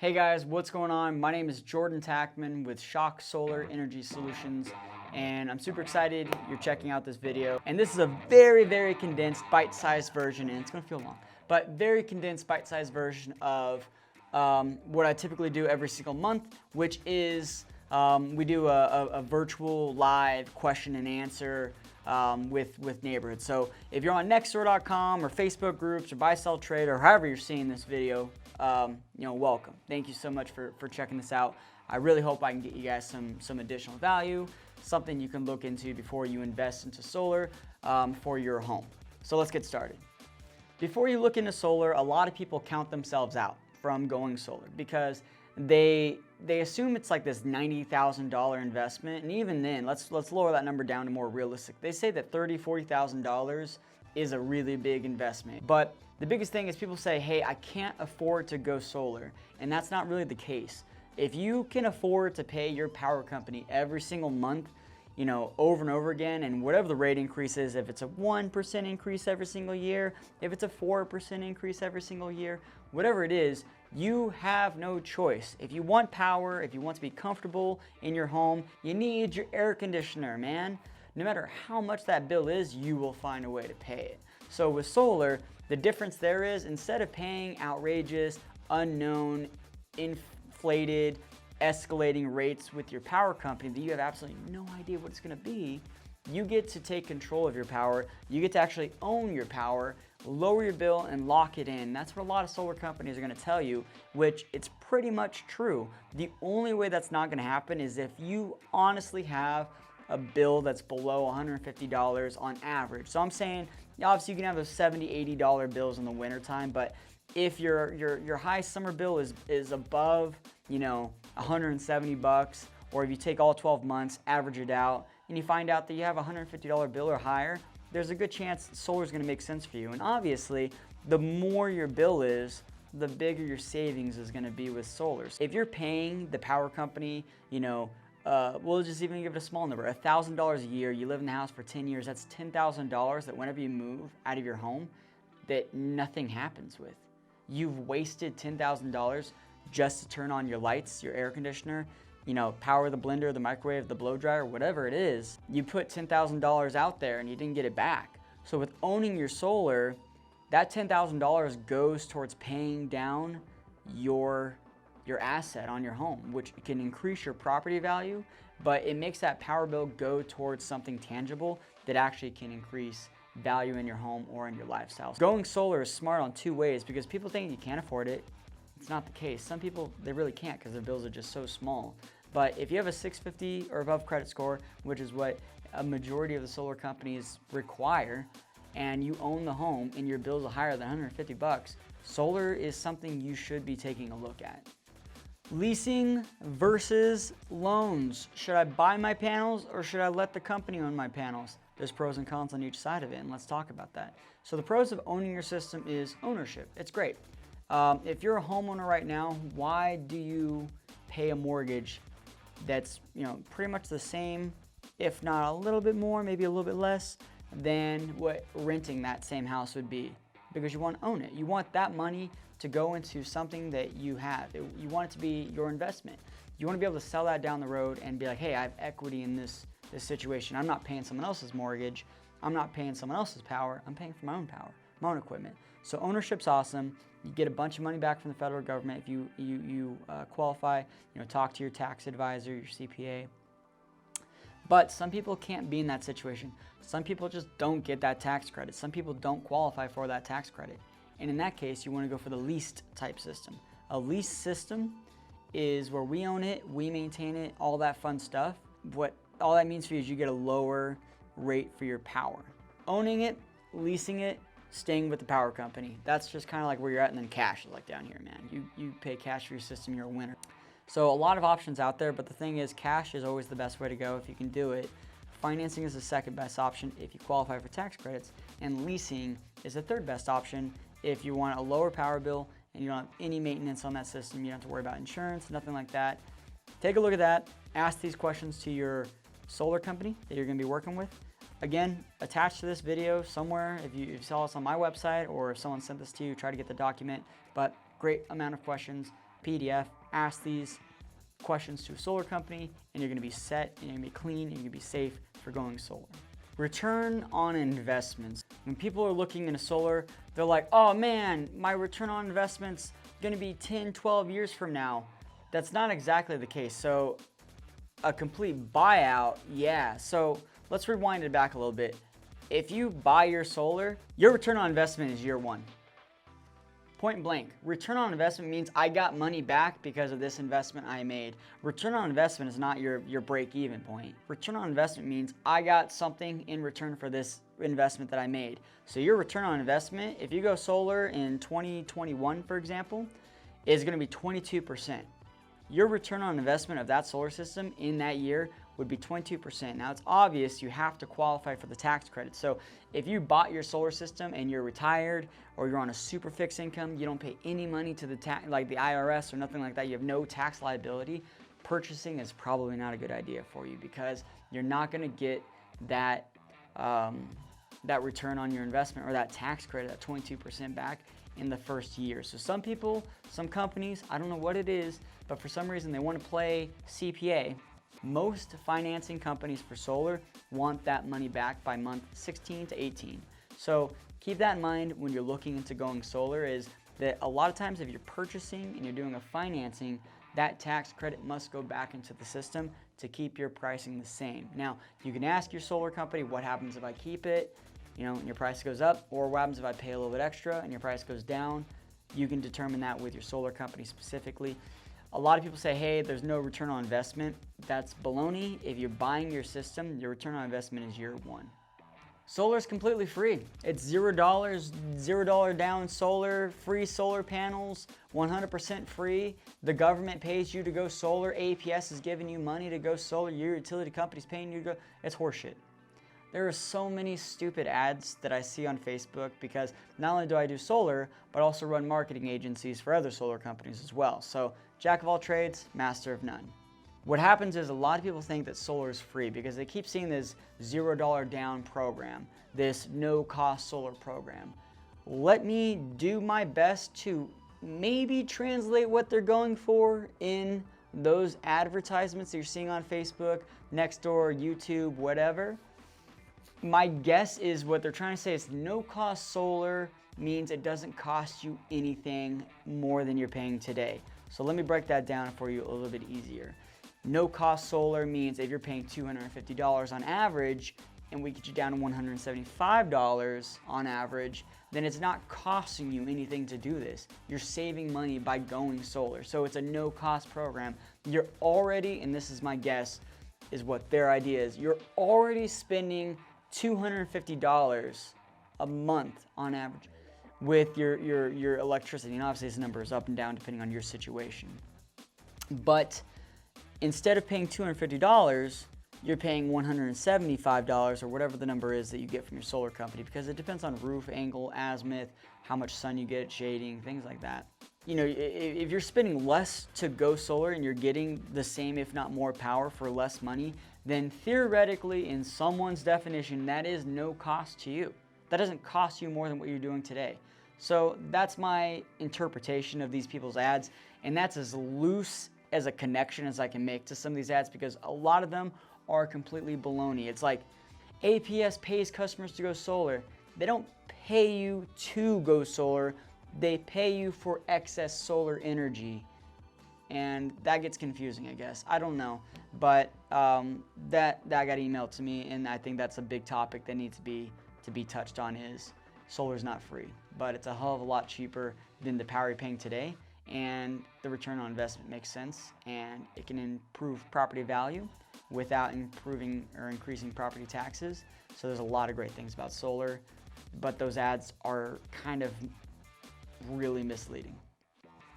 Hey guys, what's going on? My name is Jordan Tackman with Shock Solar Energy Solutions, and I'm super excited you're checking out this video. And this is a very condensed, bite-sized version, and it's gonna feel long, but very condensed, bite-sized version of what I typically do every single month, which is we do a virtual live question and answer with neighborhoods. So if you're on nextdoor.com or Facebook groups or buy, sell, trade, or however you're seeing this video, welcome. Thank you so much for checking this out. I really hope I can get you guys some additional value, something you can look into before you invest into solar for your home. So let's get started. Before you look into solar, a lot of people count themselves out from going solar because they assume it's like this $90,000 investment, and even then, let's lower that number down to more realistic. They say that $30,000, $40,000 is a really big investment, but the biggest thing is people say, hey, I can't afford to go solar, and that's not really the case. If you can afford to pay your power company every single month, over and over again, and whatever the rate increase is, if it's a 1% increase every single year, if it's a 4% increase every single year, whatever it is, you have no choice. If you want power, if you want to be comfortable in your home, you need your air conditioner, man. No matter how much that bill is, you will find a way to pay it. So with solar, the difference there is instead of paying outrageous, unknown, inflated, escalating rates with your power company that you have absolutely no idea what it's going to be, you get to take control of your power. You get to actually own your power, lower your bill, and lock it in. That's what a lot of solar companies are going to tell you, which it's pretty much true. The only way that's not going to happen is if you honestly have a bill that's below $150 on average. So I'm saying, obviously you can have those $70, $80 bills in the wintertime, but if your high summer bill is above, 170 bucks, or if you take all 12 months, average it out, and you find out that you have a $150 bill or higher, there's a good chance solar is going to make sense for you. And obviously, the more your bill is, the bigger your savings is going to be with solar. If you're paying the power company, we'll just even give it a small number, $1,000 a year, you live in the house for 10 years, that's $10,000 that whenever you move out of your home, that nothing happens with. You've wasted $10,000 just to turn on your lights, your air conditioner, power the blender, the microwave, the blow dryer, whatever it is. You put $10,000 out there and you didn't get it back. So with owning your solar, that $10,000 goes towards paying down your asset on your home, which can increase your property value, but it makes that power bill go towards something tangible that actually can increase value in your home or in your lifestyle. Going solar is smart on two ways because people think you can't afford it. It's not the case. Some people, they really can't because their bills are just so small. But if you have a 650 or above credit score, which is what a majority of the solar companies require, and you own the home and your bills are higher than 150 bucks, solar is something you should be taking a look at. Leasing versus loans. Should I buy my panels or should I let the company own my panels? There's pros and cons on each side of it, and let's talk about that. So the pros of owning your system is ownership. It's great. If you're a homeowner right now, why do you pay a mortgage that's pretty much the same, if not a little bit more, maybe a little bit less than what renting that same house would be? Because you want to own it. You want that money to go into something that you have. You want it to be your investment. You want to be able to sell that down the road and be like, hey, I have equity in this situation. I'm not paying someone else's mortgage. I'm not paying someone else's power. I'm paying for my own power, my own equipment. So ownership's awesome. You get a bunch of money back from the federal government if you qualify. Talk to your tax advisor, your CPA. But some people can't be in that situation. Some people just don't get that tax credit. Some people don't qualify for that tax credit. And in that case, you want to go for the leased type system. A lease system is where we own it, we maintain it, all that fun stuff. What all that means for you is you get a lower rate for your power. Owning it, leasing it, staying with the power company. That's just kind of like where you're at, and then cash is like down here, man. You pay cash for your system, you're a winner. So a lot of options out there, but the thing is cash is always the best way to go if you can do it. Financing is the second best option if you qualify for tax credits, and leasing is the third best option if you want a lower power bill and you don't have any maintenance on that system. You don't have to worry about insurance, nothing like that. Take a look at that. Ask these questions to your solar company that you're going to be working with. Again, attached to this video somewhere, if you saw this on my website or if someone sent this to you, try to get the document. But great amount of questions. PDF, ask these questions to a solar company, and you're gonna be set, and you're gonna be clean, and you're gonna be safe for going solar. Return on investments. When people are looking into solar, they're like, oh man, my return on investment's gonna be 10, 12 years from now. That's not exactly the case. So a complete buyout, yeah. So let's rewind it back a little bit. If you buy your solar, your return on investment is year one. Point blank. Return on investment means I got money back because of this investment I made. Return on investment is not your break-even point. Return on investment means I got something in return for this investment that I made. So your return on investment, if you go solar in 2021, for example, is going to be 22%. Your return on investment of that solar system in that year would be 22%. Now it's obvious you have to qualify for the tax credit. So if you bought your solar system and you're retired or you're on a super fixed income, you don't pay any money to the like the IRS or nothing like that, you have no tax liability, purchasing is probably not a good idea for you because you're not going to get that that return on your investment or that tax credit, that 22% back in the first year. So some people, some companies, I don't know what it is, but for some reason they want to play CPA. Most financing companies for solar want that money back by month 16 to 18. So keep that in mind when you're looking into going solar, is that a lot of times if you're purchasing and you're doing a financing, that tax credit must go back into the system to keep your pricing the same. Now, you can ask your solar company, what happens if I keep it, and your price goes up, or what happens if I pay a little bit extra and your price goes down? You can determine that with your solar company specifically. A lot of people say, hey, there's no return on investment. That's baloney. If you're buying your system, your return on investment is year one. Solar is completely free. It's $0, $0 down solar, free solar panels, 100% free. The government pays you to go solar. APS is giving you money to go solar. Your utility company's paying you to go. It's horseshit. There are so many stupid ads that I see on Facebook because not only do I do solar, but also run marketing agencies for other solar companies as well. So jack of all trades, master of none. What happens is a lot of people think that solar is free because they keep seeing this $0 down program, this no-cost solar program. Let me do my best to maybe translate what they're going for in those advertisements that you're seeing on Facebook, Nextdoor, YouTube, whatever. My guess is what they're trying to say is no-cost solar means it doesn't cost you anything more than you're paying today. So let me break that down for you a little bit easier. No-cost solar means if you're paying $250 on average and we get you down to $175 on average, then it's not costing you anything to do this. You're saving money by going solar. So it's a no-cost program. You're already, and this is my guess, is what their idea is, you're already spending $250 a month on average with your electricity. And obviously this number is up and down depending on your situation. But instead of paying $250, you're paying $175 or whatever the number is that you get from your solar company, because it depends on roof angle, azimuth, how much sun you get, shading, things like that. If you're spending less to go solar and you're getting the same, if not more power for less money, then theoretically, in someone's definition, that is no cost to you. That doesn't cost you more than what you're doing today. So that's my interpretation of these people's ads, and that's as loose as a connection as I can make to some of these ads, because a lot of them are completely baloney. It's like APS pays customers to go solar. They don't pay you to go solar. They pay you for excess solar energy. And that gets confusing, I guess. I don't know. But that got emailed to me, and I think that's a big topic that needs to be touched on, is solar's not free. But it's a hell of a lot cheaper than the power you're paying today. And the return on investment makes sense, and it can improve property value without improving or increasing property taxes. So there's a lot of great things about solar, but those ads are kind of really misleading.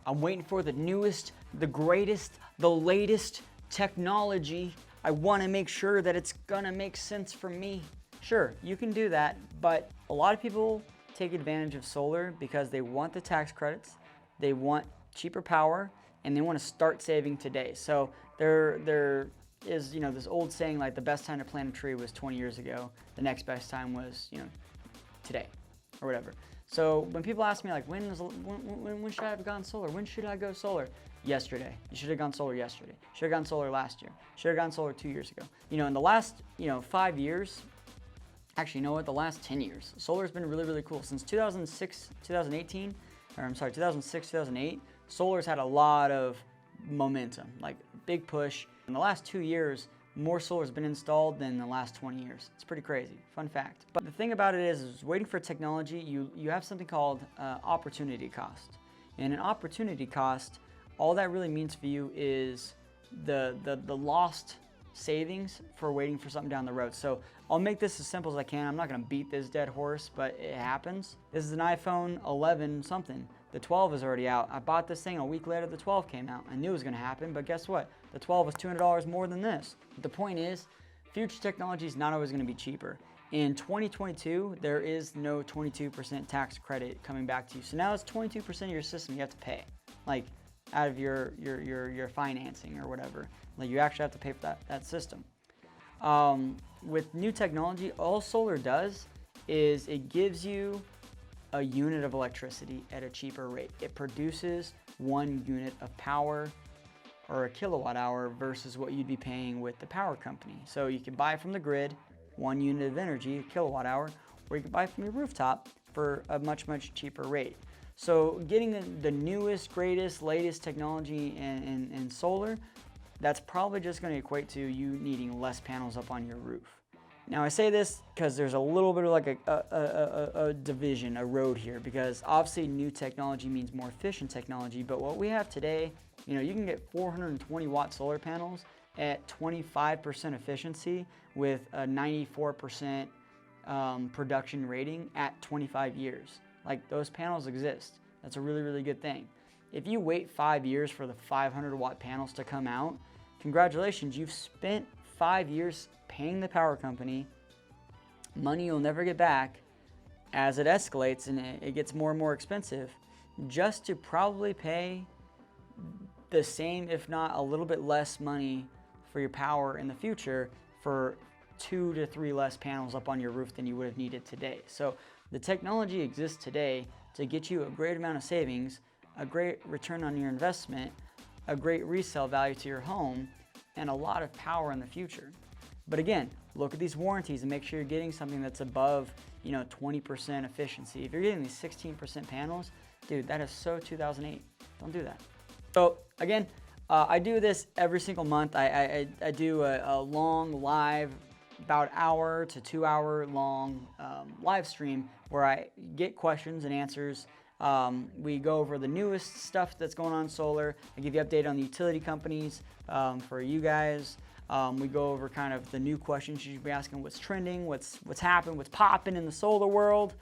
I'm waiting for the newest, the greatest, the latest technology. I want to make sure that it's gonna make sense for me. Sure, you can do that, but a lot of people take advantage of solar because they want the tax credits, they want cheaper power, and they want to start saving today. So there is, this old saying, like, the best time to plant a tree was 20 years ago. The next best time was, today or whatever. So when people ask me, like, when should I have gone solar? When should I go solar? yesterday. You should have gone solar yesterday. Should have gone solar last year. Should have gone solar 2 years ago. You know, in the last, 5 years, actually, you know what, the last 10 years, solar's been really, really cool. Since 2006, 2018, or I'm sorry, 2006, 2008, solar's had a lot of momentum, like big push. In the last 2 years, more solar has been installed than in the last 20 years. It's pretty crazy, fun fact. But the thing about it is waiting for technology, you have something called opportunity cost. And an opportunity cost, all that really means for you is the lost savings for waiting for something down the road. So I'll make this as simple as I can. I'm not gonna beat this dead horse, but it happens. This is an iPhone 11 something. The 12 is already out. I bought this thing a week later, the 12 came out. I knew it was gonna happen, but guess what? The 12 was $200 more than this. The point is, future technology is not always gonna be cheaper. In 2022, there is no 22% tax credit coming back to you. So now it's 22% of your system you have to pay, like out of your financing or whatever. Like you actually have to pay for that system. With new technology, all solar does is it gives you a unit of electricity at a cheaper rate. It produces 1 unit of power or a kilowatt hour versus what you'd be paying with the power company. So you can buy from the grid 1 unit of energy, a kilowatt hour, or you can buy from your rooftop for a much, much cheaper rate. So getting the newest, greatest, latest technology in solar, that's probably just going to equate to you needing less panels up on your roof. Now I say this because there's a little bit of like a division, a road here, because obviously new technology means more efficient technology, but what we have today, you can get 420 watt solar panels at 25% efficiency with a 94% production rating at 25 years. Like those panels exist. That's a really, really good thing. If you wait 5 years for the 500 watt panels to come out, congratulations, you've spent 5 years paying the power company money you'll never get back as it escalates and it gets more and more expensive, just to probably pay the same, if not a little bit less money for your power in the future for 2 to 3 less panels up on your roof than you would have needed today. So the technology exists today to get you a great amount of savings, a great return on your investment, a great resale value to your home, and a lot of power in the future. But again, look at these warranties and make sure you're getting something that's above 20% efficiency. If you're getting these 16% panels, dude, that is so 2008. Don't do that. So again, I do this every single month. I do a long live, about hour to 2 hour long live stream where I get questions and answers. We go over the newest stuff that's going on in solar. I give you an update on the utility companies for you guys. We go over kind of the new questions you should be asking, what's trending, what's happened, what's popping in the solar world,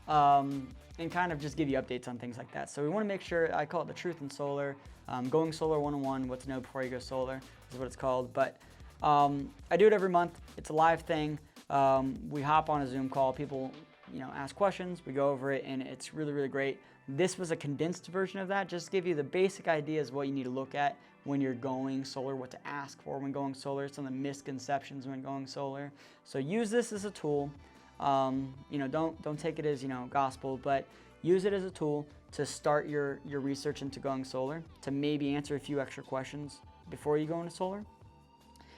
and kind of just give you updates on things like that. So we want to make sure, I call it the truth in solar, going solar 101, what to know before you go solar is what it's called. But I do it every month. It's a live thing. We hop on a Zoom call. People, ask questions. We go over it, and it's really, really great. This was a condensed version of that. Just to give you the basic ideas of what you need to look at when you're going solar, what to ask for when going solar, some of the misconceptions when going solar. So use this as a tool. Don't take it as gospel, but use it as a tool to start your research into going solar, to maybe answer a few extra questions before you go into solar.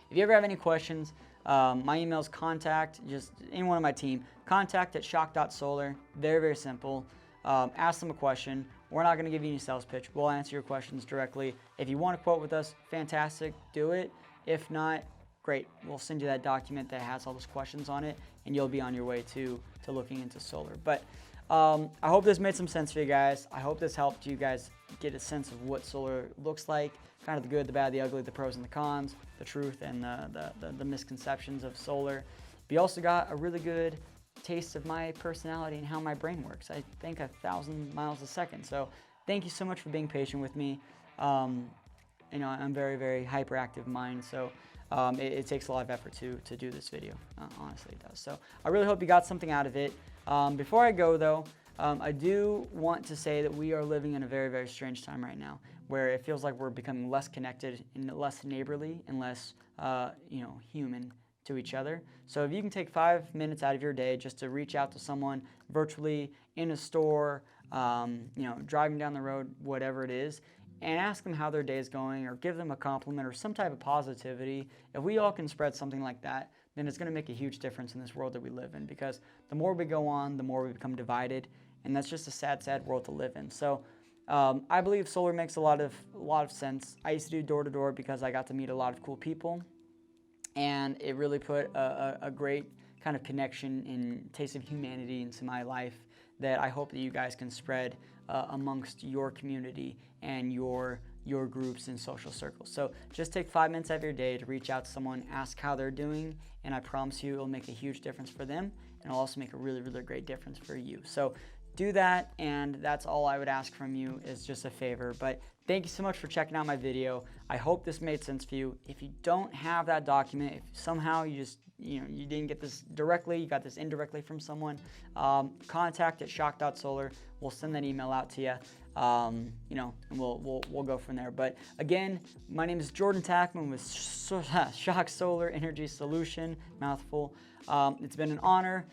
If you ever have any questions, my email is contact, just anyone on my team, contact@shock.solar. Very, very simple. Ask them a question. We're not going to give you any sales pitch. We'll answer your questions directly. If you want to quote with us, fantastic, do it. If not, great. We'll send you that document that has all those questions on it, and you'll be on your way to looking into solar. But I hope this made some sense for you guys. I hope this helped you guys get a sense of what solar looks like, kind of the good, the bad, the ugly, the pros and the cons, the truth and the misconceptions of solar. But you also got a really good taste of my personality and how my brain works. I think 1,000 miles a second. So thank you so much for being patient with me. I'm very, very hyperactive mind, so it takes a lot of effort to do this video. Honestly, it does. So I really hope you got something out of it. Before I go though, I do want to say that we are living in a very, very strange time right now, where it feels like we're becoming less connected and less neighborly and less, human to each other. So if you can take 5 minutes out of your day just to reach out to someone virtually in a store, driving down the road, whatever it is, and ask them how their day is going, or give them a compliment or some type of positivity. If we all can spread something like that, then it's going to make a huge difference in this world that we live in, because the more we go on, the more we become divided, and that's just a sad, sad world to live in. So I believe solar makes a lot of sense. I used to do door-to-door because I got to meet a lot of cool people, and it really put a great kind of connection and taste of humanity into my life that I hope that you guys can spread amongst your community and your groups and social circles. So just take 5 minutes out of your day to reach out to someone, ask how they're doing, and I promise you it'll make a huge difference for them, and it'll also make a really, really great difference for you. So do that, and that's all I would ask from you, is just a favor. But thank you so much for checking out my video. I hope this made sense for you. If you don't have that document, if somehow you just, you didn't get this directly, you got this indirectly from someone, contact at shock.solar. We'll send that email out to you, and we'll go from there. But again, my name is Jordan Tackman with Shock Solar Energy Solution, mouthful. It's been an honor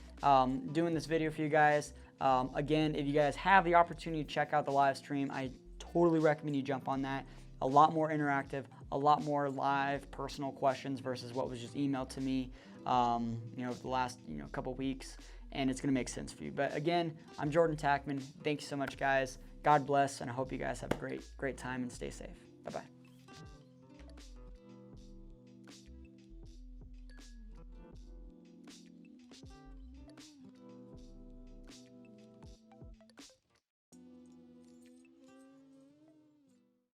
doing this video for you guys. Again, if you guys have the opportunity to check out the live stream, I totally recommend you jump on that. A lot more interactive, a lot more live personal questions versus what was just emailed to me, over the last, couple weeks, and it's gonna make sense for you. But again, I'm Jordan Tackman. Thank you so much, guys. God bless, and I hope you guys have a great time and stay safe. Bye-bye.